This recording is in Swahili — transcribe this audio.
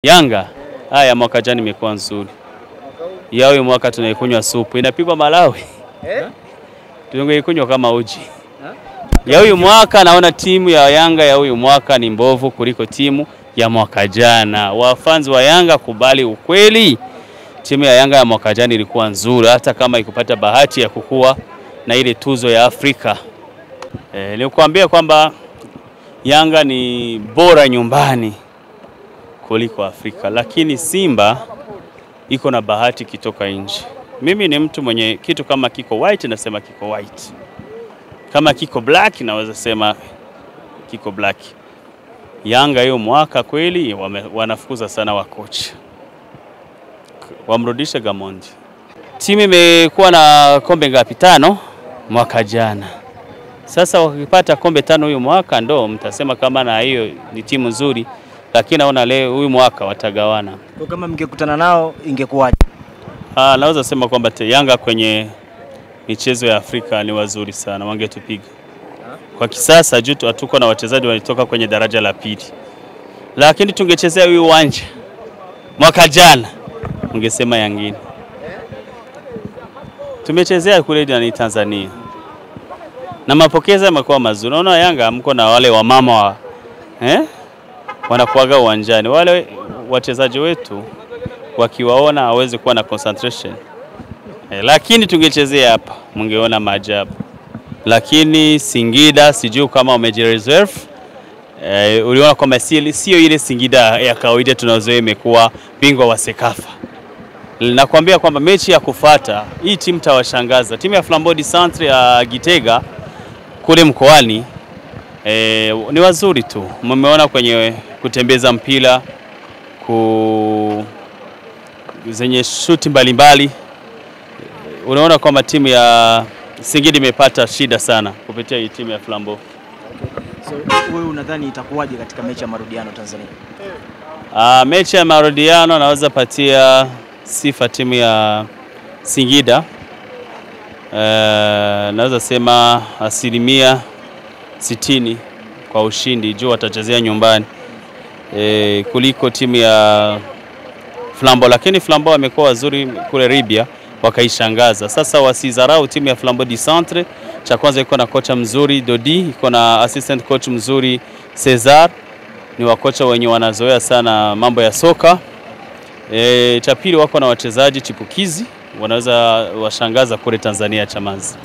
Yanga, haya mwaka jana imekuwa nzuri. Ya huyu mwaka tunaikunywa supu, inapigwa Malawi. Tungeikunywa kama uji. Ya huyu mwaka naona timu ya Yanga ya huyu mwaka ni mbovu kuliko timu ya mwaka jana. Wafans wa Yanga kubali ukweli. Timu ya Yanga ya mwaka jana ilikuwa nzuri hata kama ikupata bahati ya kukua na ile tuzo ya Afrika. Nikuambia kwamba Yanga ni bora nyumbani kuliko Afrika, lakini Simba iko na bahati kitoka nje. Mimi ni mtu mwenye kitu kama kiko white nasema kiko white. Kama kiko black naweza sema kiko black. Yanga hiyo mwaka kweli wanafukuza sana wa coach. Wamrudisha Gamondi. Timu imekuwa na kombe ngapi? 5 mwaka jana. Sasa wakipata kombe 5 huyu mwaka ndo mtasema kama na hiyo ni timu nzuri, lakini naona leo huyu mwaka watagawana. Kwa kama mngekutana nao ingekuwaje? Naweza sema kwamba Yanga kwenye michezo ya Afrika ni wazuri sana, wangetupiga. Kwa kisasa juu hatuko na wachezaji walitoka kwenye daraja la pili. Lakini tungechezea huyu uwanja mwaka jana ungesema Yangini. Tumechezea kule ni Tanzania. Na mapokezi yamekuwa mazuri. Unaona Yanga mko na wale wamama wanakuaga uwanjani. Wale wachezaji wetu wakiwaona hawezi kuwa na concentration. Lakini tungechezea hapa mungeona maajabu. Lakini Singida sijui kama wamejireserve. Uliona kwamba sio ile Singida ya kawaida tunazoea imekuwa bingwa wa Sekafa. Nakwambia kwamba mechi ya kufuata hii timu tawashangaza. Timu ya Flambeau du Centre ya Gitega kule mkoani ni wazuri tu. Mmeona kwenye kutembeza mpira, zenye shuti mbalimbali. Unaona kwamba timu ya Singida imepata shida sana kupitia hii timu ya Flambeau. So wewe unadhani itakuwaje katika mechi ya marudiano Tanzania? Mechi ya marudiano naweza patia sifa timu ya Singida. Naweza sema 60% kwa ushindi juu watachezea nyumbani kuliko timu ya Flambeau, lakini Flambeau wamekuwa wazuri kule Libya wakaishangaza. Sasa wasizarau timu ya Flambeau du Centre. Cha kwanza iko na kocha mzuri Dodi, iko na assistant coach mzuri Cesar. Ni wakocha wenye wanazoea sana mambo ya soka. Cha pili wako na wachezaji chipukizi wanaweza washangaza kule Tanzania Chamazi.